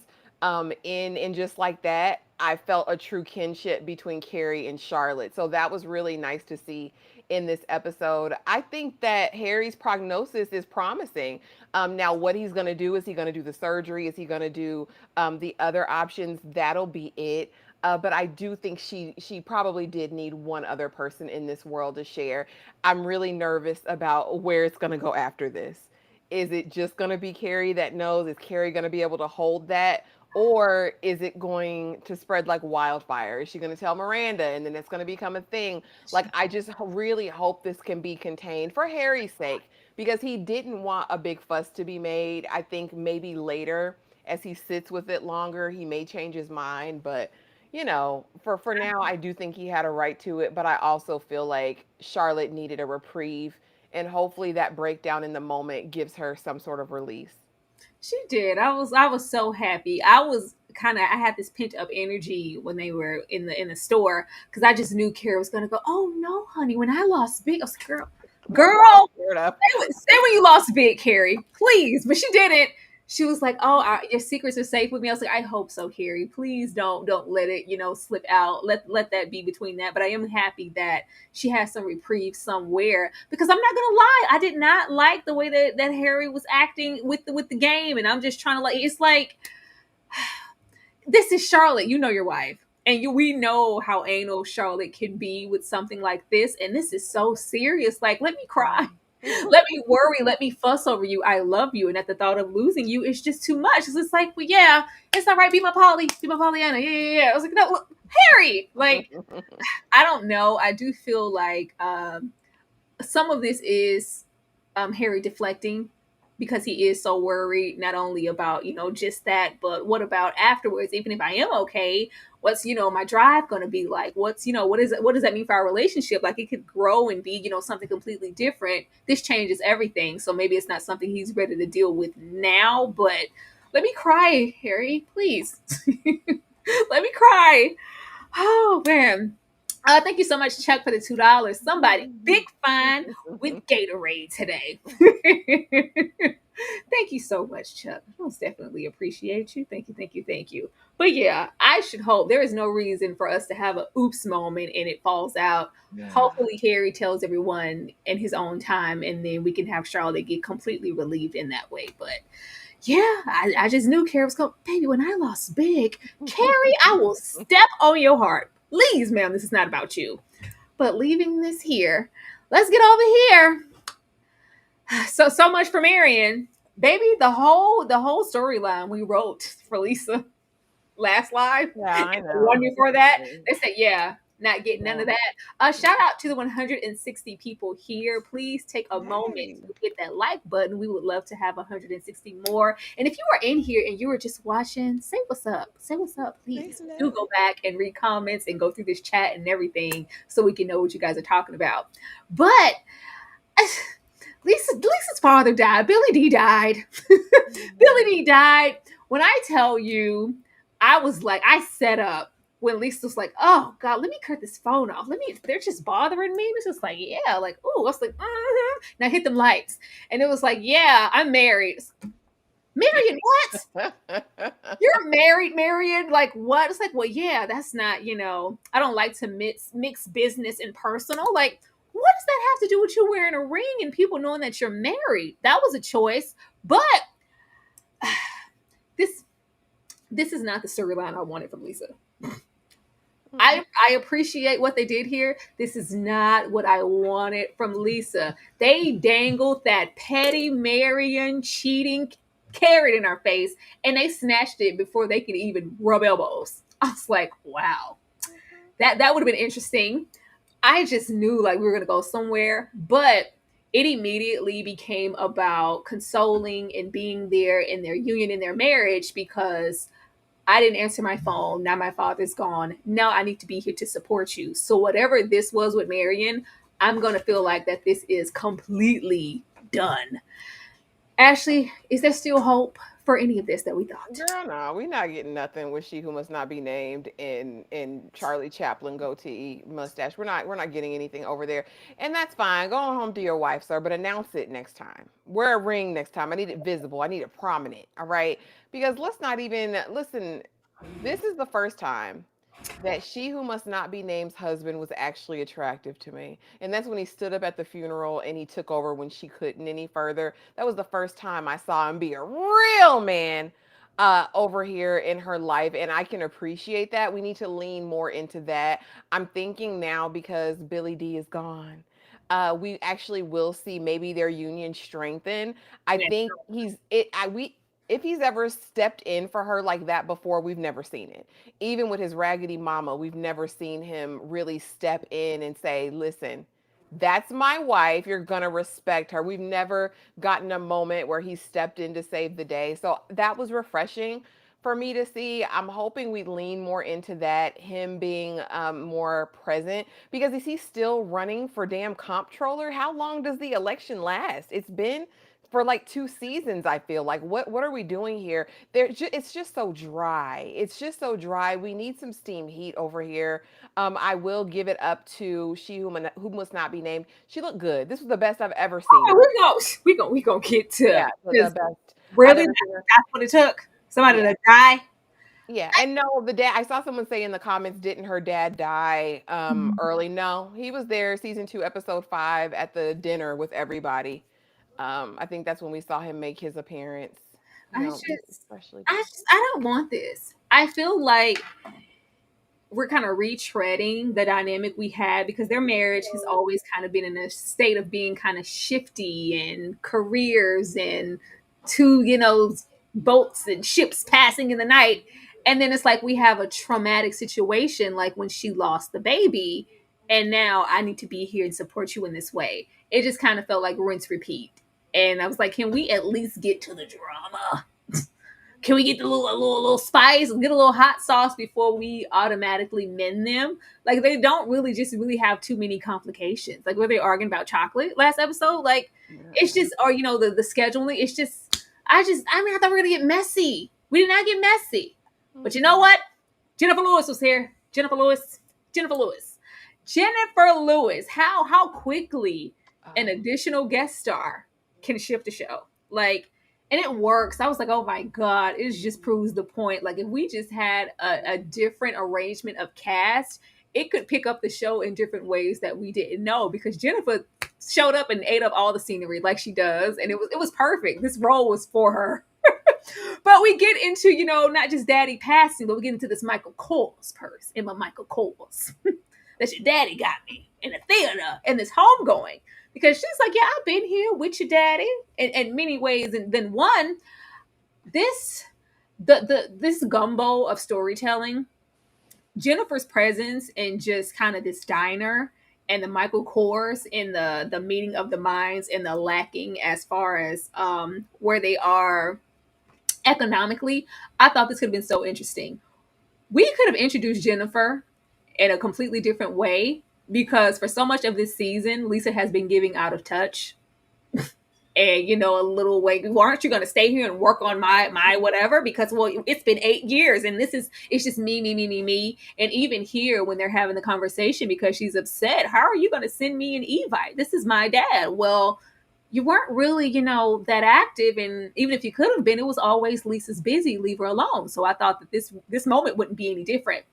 in just like that I felt a true kinship between Carrie and Charlotte. So that was really nice to see in this episode. I think that Harry's prognosis is promising. Now, what he's going to do, is he going to do the surgery? Is he going to do the other options? That'll be it. But I do think she probably did need one other person in this world to share. I'm really nervous about where it's going to go after this. Is it just going to be Carrie that knows? Is Carrie going to be able to hold that? Or is it going to spread like wildfire? Is she going to tell Miranda and then it's going to become a thing? Like, I just really hope this can be contained for Harry's sake because he didn't want a big fuss to be made. I think maybe later, as he sits with it longer, he may change his mind. But, for now, I do think he had a right to it. But I also feel like Charlotte needed a reprieve. And hopefully that breakdown in the moment gives her some sort of release. She did. I was so happy. I had this pent up energy when they were in the store because I just knew Kara was gonna go. Oh no, honey! When I lost big, I was like, girl, Girl, girl, scared up. say when you lost big, Carrie, please. But she didn't. She was like, "Oh, your secrets are safe with me." I was like, "I hope so, Carrie. Please don't let it, slip out. Let that be between that." But I am happy that she has some reprieve somewhere, because I'm not gonna lie, I did not like the way that Harry was acting with the game, and I'm just trying to, like, it's like, this is Charlotte. You know your wife. And we know how anal Charlotte can be with something like this. And this is so serious. Like, let me cry. Let me worry. Let me fuss over you. I love you. And at the thought of losing you, it's just too much. It's just like, well, yeah, it's all right. Be my Polly. Be my Pollyanna. Yeah, yeah, yeah. I was like, no, look, Harry. Like, I don't know. I do feel like some of this is Harry deflecting, because he is so worried, not only about, just that, but what about afterwards? Even if I am okay, what's, my drive going to be like? What's, what does that mean for our relationship? Like, it could grow and be, something completely different. This changes everything. So maybe it's not something he's ready to deal with now, but let me cry, Harry, please. Let me cry. Oh, man. Thank you so much, Chuck, for the $2. Somebody big fine with Gatorade today. Thank you so much, Chuck. Most definitely appreciate you. Thank you, thank you, thank you. But yeah, I should hope there is no reason for us to have a oops moment and it falls out. Yeah. Hopefully, Harry tells everyone in his own time, and then we can have Charlotte get completely relieved in that way. But yeah, I just knew Carrie was going, baby, when I lost big, Carrie, I will step on your heart. Please, ma'am, this is not about you. But leaving this here, let's get over here. So much for Marion. Baby, the whole storyline we wrote for Lisa last live, Yeah, and I the one know. before that, they said, yeah, not getting none Yeah. of that. Shout out to the 160 people here. Please take a moment Hey. to hit that like button. We would love to have 160 more. And if you are in here and you were just watching, say what's up. Say what's up, Say please. Do hello. go back and read comments and go through this chat and everything, so we can know what you guys are talking about. But Lisa's father died. Billy D died. Billy D died. When I tell you, I was like, I set up when Lisa was like, "Oh God, let me cut this phone off. Let me. They're just bothering me." It's just like, yeah, like, oh, I was like, mm-hmm. Now hit them lights, and it was like, yeah, I'm married. Marion, what? You're married, Marion? Like, what? It's like, well, yeah, that's not, I don't like to mix business and personal. Like, what does that have to do with you wearing a ring and people knowing that you're married? That was a choice. But this this is not the storyline I wanted from Lisa. I appreciate what they did here. This is not what I wanted from Lisa. They dangled that petty Marion cheating carrot in our face, and they snatched it before they could even rub elbows. I was like, wow. That would have been interesting. I just knew like we were gonna go somewhere, but it immediately became about consoling and being there in their union, in their marriage, because I didn't answer my phone. Now my father's gone. Now I need to be here to support you. So whatever this was with Marion, I'm gonna feel like that this is completely done. Ashley, is there still hope for any of this that we thought? Girl, no, we not getting nothing with she who must not be named in Charlie Chaplin goatee mustache. We're not getting anything over there, and that's fine. Go on home to your wife, sir, but announce it next time. Wear a ring next time. I need it visible. I need it prominent. All right, because let's not even listen. This is the first time that she who must not be named's husband was actually attractive to me. And that's when he stood up at the funeral and he took over when she couldn't any further. That was the first time I saw him be a real man over here in her life. And I can appreciate that. We need to lean more into that. I'm thinking now because Billy D is gone. We actually will see maybe their union strengthen. I Yeah. think he's it. I we if he's ever stepped in for her like that before, we've never seen it. Even with his raggedy mama, we've never seen him really step in and say, listen, that's my wife. You're going to respect her. We've never gotten a moment where he stepped in to save the day. So that was refreshing for me to see. I'm hoping we lean more into that, him being more present, because is he still running for damn comptroller? How long does the election last? It's been for like 2 seasons. I feel like what are we doing here? It's just so dry. It's just so dry. We need some steam heat over here. I will give it up to she who must not be named. She looked good. This was the best I've ever seen Okay, her. we gonna get to Yeah, the because best. I've Really? never seen her. That's what it took? Somebody Yeah. to die? Yeah, and no, the dad. I saw someone say in the comments, "Didn't her dad die early?" No, he was there, season 2, episode 5, at the dinner with everybody. I think that's when we saw him make his appearance. I No, this just especially I didn't. just I don't want this. I feel like we're kind of retreading the dynamic we had because their marriage has always kind of been in a state of being kind of shifty and careers and two, boats and ships passing in the night. And then it's like we have a traumatic situation like when she lost the baby and now I need to be here and support you in this way. It just kind of felt like rinse repeat. And I was like, can we at least get to the drama? Can we get the little spice, get a little hot sauce before we automatically mend them? Like they don't really just really have too many complications. Like were they arguing about chocolate last episode? Like it's Yeah. just, or the scheduling. It's just, I thought we were gonna get messy. We did not get messy. But you know Mm-mm. what? Jennifer Lewis was here. Jennifer Lewis. Jennifer Lewis. Jennifer Lewis. How quickly an Oh, additional guest star can shift the show. Like, and it works. I was like, oh my God, it just proves the point. Like, if we just had a different arrangement of cast, it could pick up the show in different ways that we didn't know because Jennifer showed up and ate up all the scenery like she does, and it was perfect. This role was for her. But we get into, not just daddy passing, but we get into this Michael Kors purse in my Michael Kors that your daddy got me in the theater and this homegoing. Because she's like, yeah, I've been here with your daddy in many ways. And then one, this this gumbo of storytelling, Jennifer's presence in just kind of this diner and the Michael Kors in the meeting of the minds and the lacking as far as where they are economically, I thought this could have been so interesting. We could have introduced Jennifer in a completely different way because for so much of this season, Lisa has been giving out of touch and a little way. Well, aren't you going to stay here and work on my whatever? Because well, it's been 8 years and it's just me. And even here when they're having the conversation because she's upset, how are you going to send me an Evite? This is my dad. Well, you weren't really, that active, and even if you could have been, it was always Lisa's busy. Leave her alone. So I thought that this moment wouldn't be any different.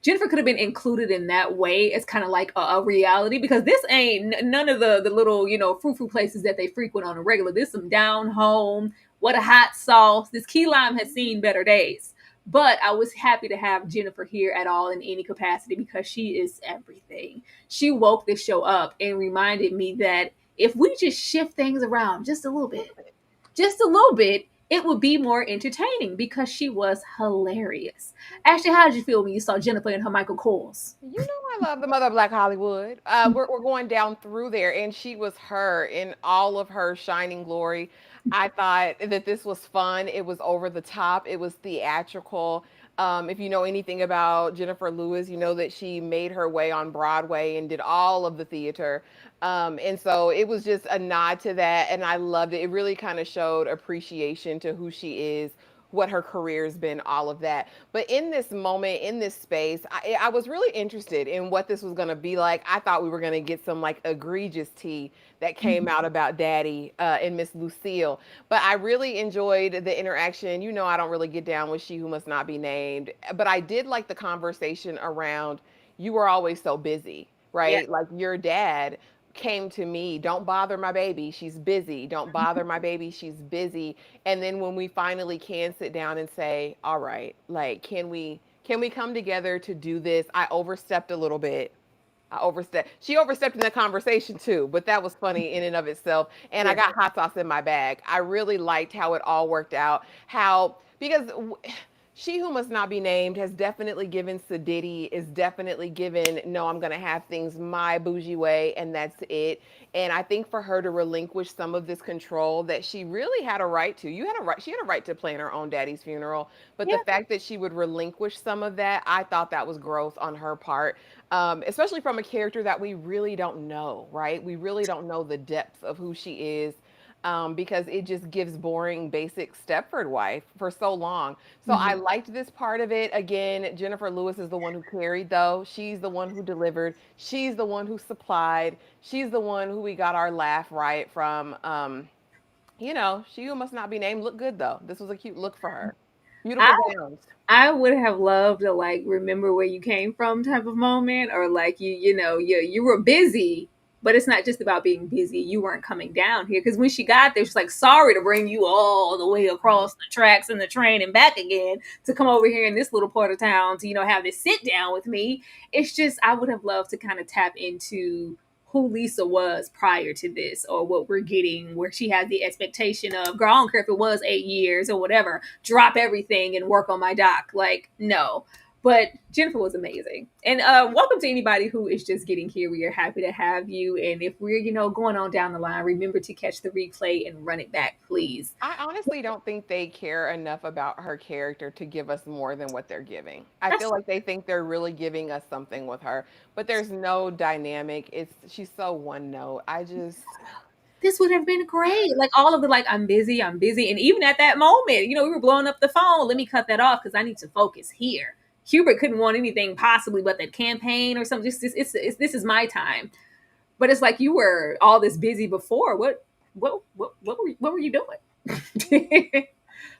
Jennifer could have been included in that way as kind of like a reality because this ain't none of the little frou-frou places that they frequent on a regular. This some down home. What a hot sauce. This key lime has seen better days. But I was happy to have Jennifer here at all in any capacity because she is everything. She woke this show up and reminded me that if we just shift things around just a little bit, it would be more entertaining because she was hilarious. Ashley, how did you feel when you saw Jennifer and her Michael Kors? you know I love the mother of Black Hollywood. We're going down through there, and she was her in all of her shining glory. I thought that this was fun. It was over the top. It was theatrical. If you know anything about Jennifer Lewis, you know that she made her way on Broadway and did all of the theater. And so it was just a nod to that, and I loved it. It really kind of showed appreciation to who she is, what her career's been, all of that. But in this moment, in this space, I was really interested in what this was going to be like. I thought we were going to get some like egregious tea that came out about Daddy and Miss Lucille. But I really enjoyed the interaction. You know, I don't really get down with She Who Must Not Be Named, but I did like the conversation around you were always so busy, Yeah. right? Like your dad came to me, don't bother my baby, she's busy, don't bother my baby, she's busy. And then when we finally can sit down and say, all right, like can we come together to do this? I overstepped a little bit. I overstepped. She overstepped in the conversation too, but that was funny in and of itself. And I Yeah. got hot sauce in my bag. I really liked how it all worked out. How because She Who Must Not Be Named has definitely given Sadiddy, is definitely given, no, I'm going to have things my bougie way, and that's it. And I think for her to relinquish some of this control that she really had a right to, she had a right to plan her own daddy's funeral. But the Yeah. fact that she would relinquish some of that, I thought that was growth on her part, especially from a character that we really don't know, right? We really don't know the depth of who she is, because it just gives boring, basic Stepford wife for so long. So I Mhm. liked this part of it. Again, Jennifer Lewis is the one who carried, though. She's the one who delivered. She's the one who supplied. She's the one who we got our laugh riot from. She who must not be named looked good though. This was a cute look for her. I Beautiful gowns. I would have loved to like remember where you came from type of moment, or like you were busy, but it's not just about being busy. You weren't coming down here because when she got there, she's like, sorry to bring you all the way across the tracks and the train and back again to come over here in this little part of town to have this sit down with me. It's just I would have loved to kind of tap into who Lisa was prior to this, or what we're getting, where she had the expectation of, girl, I don't care if it was 8 years or whatever, drop everything and work on my doc. Like, no. But Jennifer was amazing. And welcome to anybody who is just getting here. We are happy to have you. And if we're, going on down the line, remember to catch the replay and run it back, please. I honestly don't think they care enough about her character to give us more than what they're giving. I feel That's like they think they're really giving us something with her, but there's no dynamic. She's so one note. this would have been great. Like all of the like, I'm busy, I'm busy. And even at that moment, we were blowing up the phone. Let me cut that off because I need to focus here. Hubert couldn't want anything possibly but that campaign or something. Just it's this is my time. But it's like you were all this busy before. What were you doing?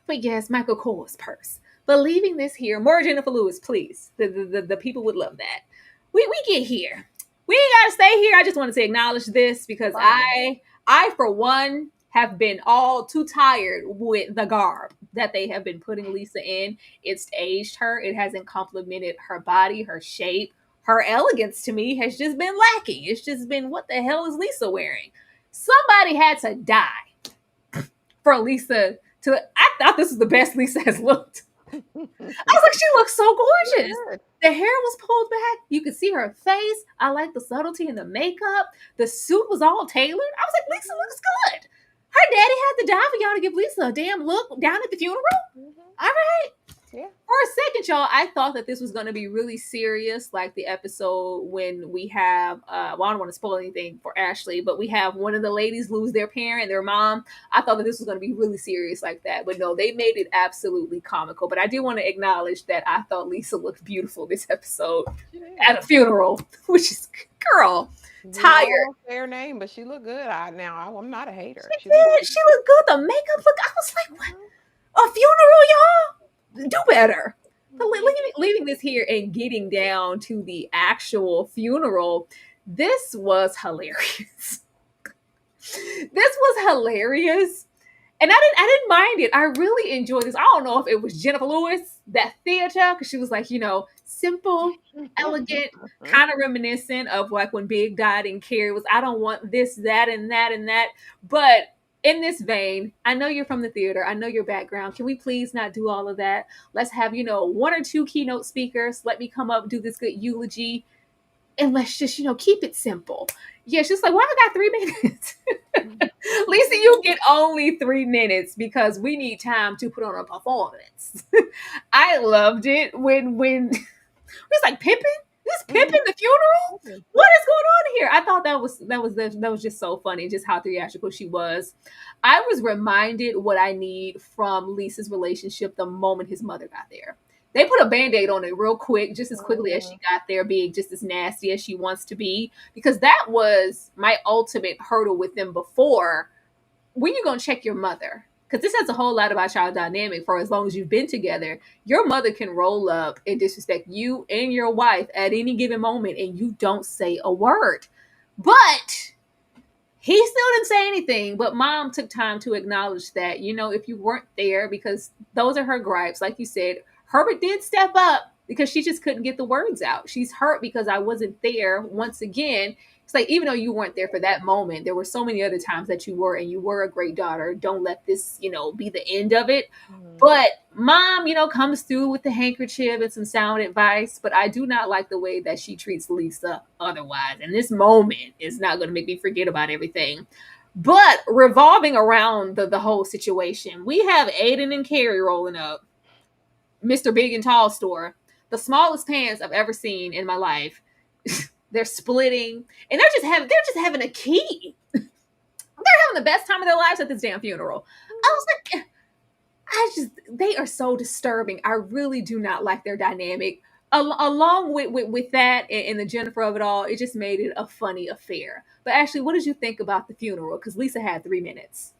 But yes, Michael Cole's purse. But leaving this here, more Jennifer Lewis, please. The people would love that. We get here. We ain't gotta stay here. I just wanted to acknowledge this because Fine. I for one have been all too tired with the garb that they have been putting Lisa in. It's aged her. It hasn't complimented her body, her shape, her elegance to me has just been lacking. It's just been, what the hell is Lisa wearing? Somebody had to die for Lisa to. I thought this was the best Lisa has looked. I was like, she looks so gorgeous. Good. The hair was pulled back. You could see her face. I like the subtlety in the makeup. The suit was all tailored. I was like, Lisa looks good. Her daddy had to die for y'all to give Lisa a damn look down at the funeral. All right. Yeah. For a second, y'all, I thought that this was going to be really serious, like the episode when we have, well, I don't want to spoil anything for Ashley, but we have one of the ladies lose their parent, their mom. I thought that this was going to be really serious like that, but no, they made it absolutely comical. But I do want to acknowledge that I thought Lisa looked beautiful this episode at a funeral, which is, girl, tired. No fair name, but she looked good. I'm not a hater. She She looked did. good. She looked good. The makeup look. I was like, what? A funeral, y'all? Do better. But leaving this here and getting down to the actual funeral, this was hilarious. This was hilarious. And I didn't mind it. I really enjoyed this. I don't know if it was Jennifer Lewis, that theater, because she was like, simple, elegant, kind of reminiscent of like when Big died and Carrie was, I don't want this, that, and that, and that. But in this vein, I know you're from the theater. I know your background. Can we please not do all of that? Let's have, one or two keynote speakers. Let me come up, do this good eulogy, and let's just, keep it simple. Yeah, she's like, well, I got 3 minutes. Lisa, you get only 3 minutes because we need time to put on a performance. I loved it when it's like Pippin. This Pippin the funeral. What is going on here? I thought that was just so funny, just how theatrical she was. I was reminded what I need from Lisa's relationship the moment his mother got there. They put a band-aid on it real quick, just as quickly as she got there, being just as nasty as she wants to be. Because that was my ultimate hurdle with them before. When you gonna check your mother? Because this has a whole lot about y'all dynamic for as long as you've been together. Your mother can roll up and disrespect you and your wife at any given moment, and you don't say a word. But he still didn't say anything, but mom took time to acknowledge that, if you weren't there, because those are her gripes, like you said, Herbert did step up because she just couldn't get the words out. She's hurt because I wasn't there once again. It's like, even though you weren't there for that moment, there were so many other times that you were, and you were a great daughter. Don't let this, be the end of it. But mom, comes through with the handkerchief and some sound advice. But I do not like the way that she treats Lisa otherwise. And this moment is not going to make me forget about everything. But revolving around the whole situation, we have Aiden and Carrie rolling up. Mr. Big and Tall store, the smallest pants I've ever seen in my life. They're splitting, and they're just having a key. They're having the best time of their lives at this damn funeral. I was like, they are so disturbing. I really do not like their dynamic. Along with that and the Jennifer of it all, it just made it a funny affair. But actually, what did you think about the funeral? Because Lisa had 3 minutes.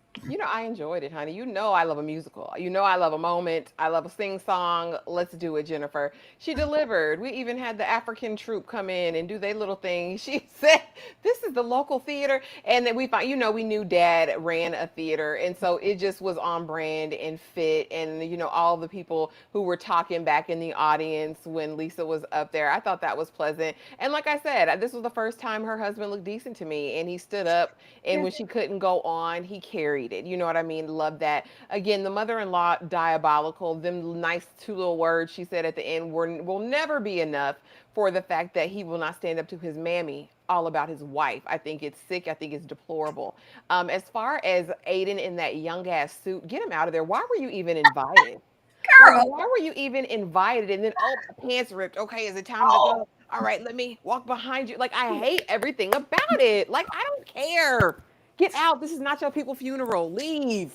I enjoyed it, honey. I love a musical. I love a moment. I love a sing song. Let's do it, Jennifer. She delivered. We even had the African troupe come in and do their little thing. She said, "This is the local theater," and then we found, we knew Dad ran a theater, and so it just was on brand and fit. And all the people who were talking back in the audience when Lisa was up there, I thought that was pleasant. And like I said, this was the first time her husband looked decent to me, and he stood up, and Yes. when she couldn't go on, he carried it. You know what I mean? Love that. Again, the mother-in-law, diabolical. Them nice two little words she said at the end will never be enough for the fact that he will not stand up to his mammy all about his wife. I think it's sick. I think it's deplorable. As far as Aiden in that young ass suit, get him out of there. Why were you even invited? Like, Girl. why were you even invited? And then, oh, my pants ripped. Okay, is it time to Oh. go? All right, let me walk behind you. Like, I hate everything about it. Like, I don't care. Get out. This is not your people funeral. Leave.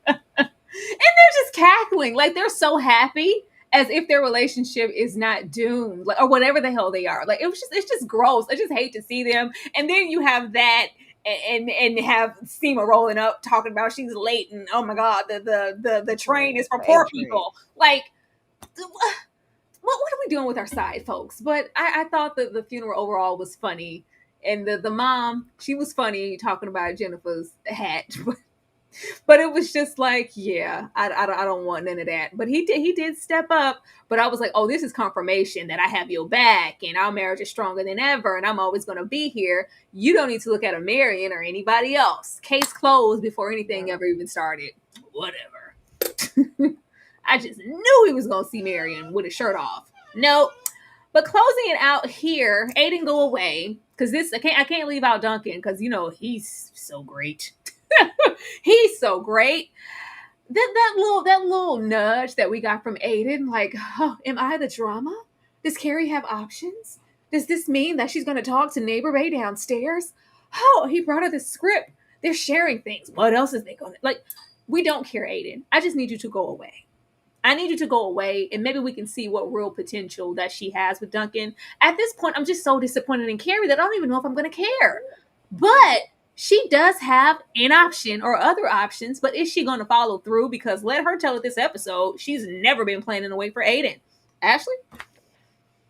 And they're just cackling. Like they're so happy as if their relationship is not doomed, like, or whatever the hell they are. Like it's just gross. I just hate to see them. And then you have that and have Seema rolling up talking about she's late and oh my god, the train is for The A poor train. people. Like what are we doing with our side folks? But I thought that the funeral overall was funny. And the mom, she was funny talking about Jennifer's hat. But it was just like, yeah, I don't want none of that. But he did step up. But I was like, oh, this is confirmation that I have your back and our marriage is stronger than ever and I'm always going to be here. You don't need to look at a Marion or anybody else. Case closed before anything Yeah. ever even started. Whatever. I just knew he was going to see Marion with his shirt off. Nope. But closing it out here, Aiden go away because I can't leave out Duncan because he's so great. He's so great. That little nudge that we got from Aiden, like, oh, am I the drama? Does Carrie have options? Does this mean that she's gonna talk to neighbor Ray downstairs? Oh, he brought her the script. They're sharing things. What else is they gonna like? We don't care, Aiden. I just need you to go away. I need you to go away, and maybe we can see what real potential that she has with Duncan. At this point, I'm just so disappointed in Carrie that I don't even know if I'm going to care. But she does have an option or other options, but is she going to follow through? Because let her tell it this episode, she's never been planning a way for Aiden. Ashley?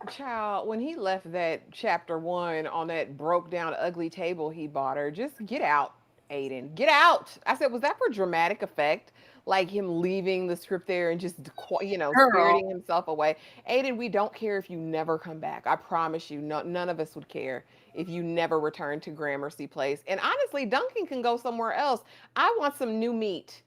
Child, when he left that chapter one on that broke down ugly table he bought her, just get out, Aiden. Get out. I said, was that for dramatic effect? Like him leaving the script there and just, Girl. spiriting himself away. Aiden, we don't care if you never come back. I promise you, none of us would care if you never return to Gramercy Place. And honestly, Duncan can go somewhere else. I want some new meat.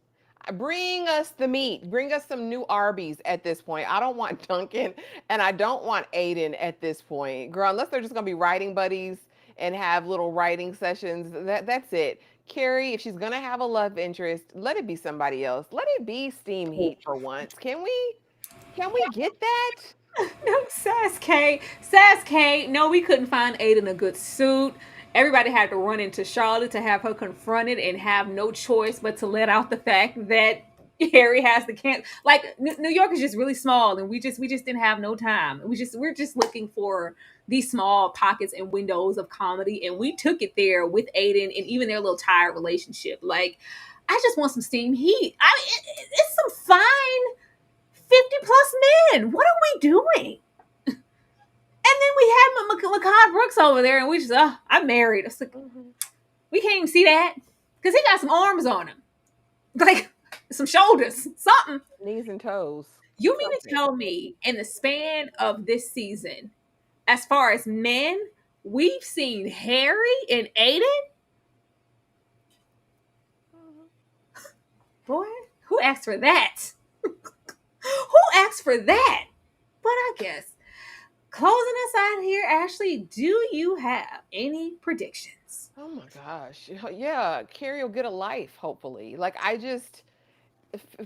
Bring us the meat. Bring us some new Arby's at this point. I don't want Duncan and I don't want Aiden at this point. Girl, unless they're just gonna be writing buddies and have little writing sessions. That's it. Carrie, if she's gonna have a love interest, let it be somebody else. Let it be Steam Heat for once. Can we get that? No, Sass K. No, we couldn't find Aiden a good suit. Everybody had to run into Charlotte to have her confronted and have no choice but to let out the fact that Harry has the can. Like New York is just really small, and we just didn't have no time. We're just looking for these small pockets and windows of comedy, and we took it there with Aiden and even their little tired relationship. Like I just want some steam heat. It's some fine 50 plus men. What are we doing? And then we had Makai Brooks over there, and we just, I'm married. I was like, Mhm. we can't even see that because he got some arms on him, like some shoulders, something. Knees and toes. You mean to Something. tell me in the span of this season, as far as men, we've seen Harry and Aiden? Mhm. Boy, who asked for that? Who asked for that? But I guess closing us out here, Ashley, do you have any predictions? Oh my gosh. Yeah, Carrie will get a life, hopefully. Like, I just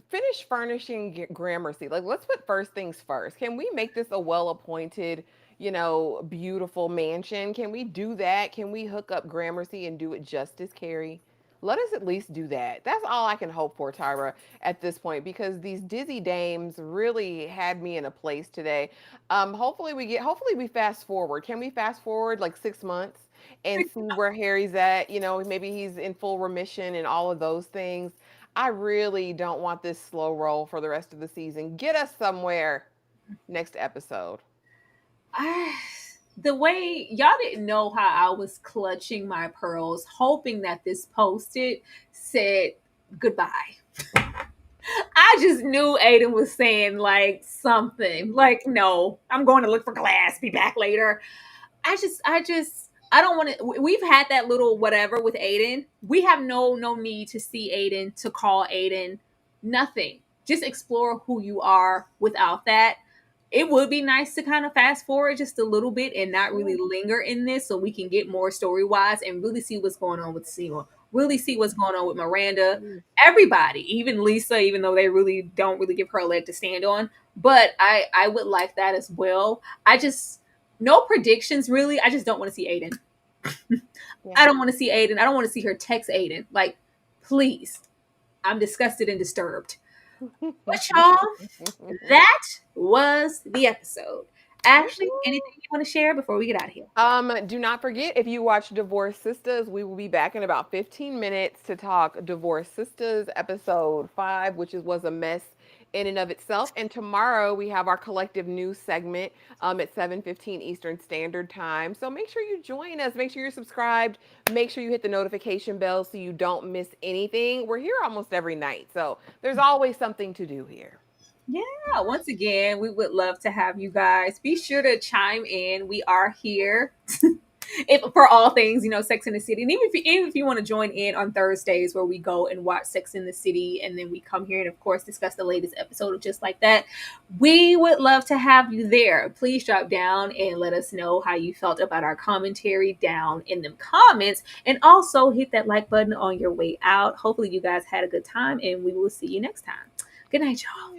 finish furnishing Gramercy. Like, let's put first things first. Can we make this a well appointed, beautiful mansion? Can we do that? Can we hook up Gramercy and do it justice, Carrie? Let us at least do that. That's all I can hope for, Tyra, at this point, because these dizzy dames really had me in a place today. Hopefully we fast forward. Can we fast forward like 6 months? and see where Harry's at. Maybe he's in full remission and all of those things. I really don't want this slow roll for the rest of the season. Get us somewhere next episode. I, the way y'all didn't know how I was clutching my pearls, hoping that this posted said goodbye. I just knew Aiden was saying like something like, no, I'm going to look for glass, be back later. I don't want to. We've had that little whatever with Aiden. We have no need to see Aiden, to call Aiden, nothing. Just explore who you are without that. It would be nice to kind of fast forward just a little bit and not really linger in this, so we can get more story wise and really see what's going on with Seema. Really see what's going on with Miranda. Everybody, even Lisa, even though they really don't really give her a leg to stand on. But I would like that as well. I just, no predictions really. I just don't want to see Aiden. Yeah. I don't want to see Aiden. I don't want to see her text Aiden. Like, please. I'm disgusted and disturbed. But y'all, that was the episode. Ashley, anything you want to share before we get out of here? Do not forget, if you watch Divorce Sisters, we will be back in about 15 minutes to talk Divorce Sisters episode 5, which was a mess in and of itself. And tomorrow we have our collective news segment at 7:15 Eastern Standard Time. So make sure you join us. Make sure you're subscribed. Make sure you hit the notification bell so you don't miss anything. We're here almost every night, so there's always something to do here. Yeah, once again, we would love to have you guys. Be sure to chime in. We are here if for all things, Sex in the City. And even if you want to join in on Thursdays where we go and watch Sex in the City and then we come here and of course discuss the latest episode of Just Like That, we would love to have you there. Please drop down and let us know how you felt about our commentary down in the comments, and also hit that like button on your way out. Hopefully you guys had a good time and we will see you next time. Good night, y'all.